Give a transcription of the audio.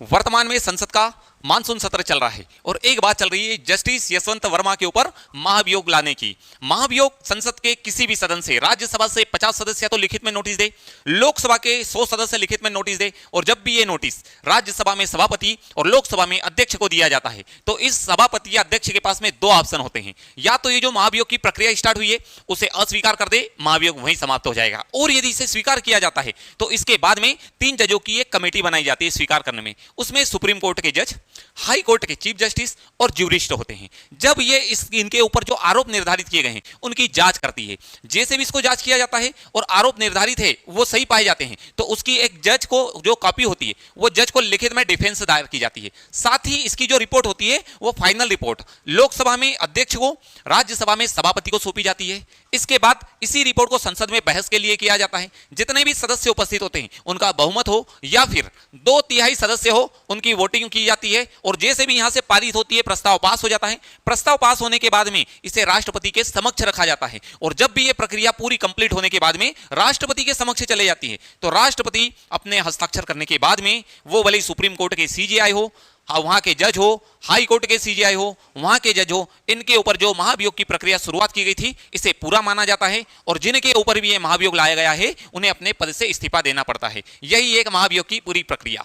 वर्तमान में संसद का मानसून सत्र चल रहा है और एक बात चल रही है जस्टिस यशवंत वर्मा के ऊपर महाभियोग लाने की। महाभियोग संसद के किसी भी सदन से, राज्यसभा से 50 सदस्य तो लिखित में नोटिस दे, लोकसभा के 100 सदस्य लिखित में नोटिस दे, और जब भी ये नोटिस राज्यसभा में सभापति और लोकसभा में अध्यक्ष को दिया जाता है तो इस सभापति या अध्यक्ष के पास में दो ऑप्शन होते हैं। या तो ये जो महाभियोग की प्रक्रिया स्टार्ट हुई है उसे अस्वीकार कर दे, महाभियोग वहीं समाप्त हो जाएगा, और यदि इसे स्वीकार किया जाता है तो इसके बाद में 3 जजों की एक कमेटी बनाई जाती है स्वीकार करने में। उसमें सुप्रीम कोर्ट के जज, हाई कोर्ट के चीफ जस्टिस और ज्यूरिस्ट होते हैं। जब ये इनके ऊपर जो आरोप निर्धारित किए गए हैं उनकी जांच करती है। जैसे भी इसको जांच किया जाता है और आरोप निर्धारित है वो सही पाए जाते हैं तो उसकी एक जज को जो कॉपी होती है वो जज को लिखित में डिफेंस दायर की जाती है। साथ ही इसकी जो रिपोर्ट होती है वो फाइनल रिपोर्ट लोकसभा में अध्यक्ष को, राज्यसभा में सभापति को सौंपी जाती है। इसके बाद इसी रिपोर्ट को संसद में बहस के लिए किया जाता है। जितने भी सदस्य उपस्थित होते हैं उनका बहुमत हो या फिर 2/3 सदस्य हो, उनकी वोटिंग की जाती है और जैसे भी यहां से पारित होती है प्रस्ताव पास हो जाता है। प्रस्ताव पास होने के बाद में इसे राष्ट्रपति के समक्ष रखा जाता है और जब भी यह प्रक्रिया पूरी कंप्लीट होने के बाद में राष्ट्रपति के समक्ष चले जाती है तो राष्ट्रपति अपने हस्ताक्षर करने के बाद में वो भले सुप्रीम कोर्ट के सीजेआई हो, वहां के जज हो, हाई कोर्ट के सीजेआई हो, वहां के जज हो, इनके ऊपर जो महाभियोग की प्रक्रिया शुरुआत की गई थी इसे पूरा माना जाता है और जिनके ऊपर भी ये महाभियोग लाया गया है उन्हें अपने पद से इस्तीफा देना पड़ता है। यही एक महाभियोग की पूरी प्रक्रिया।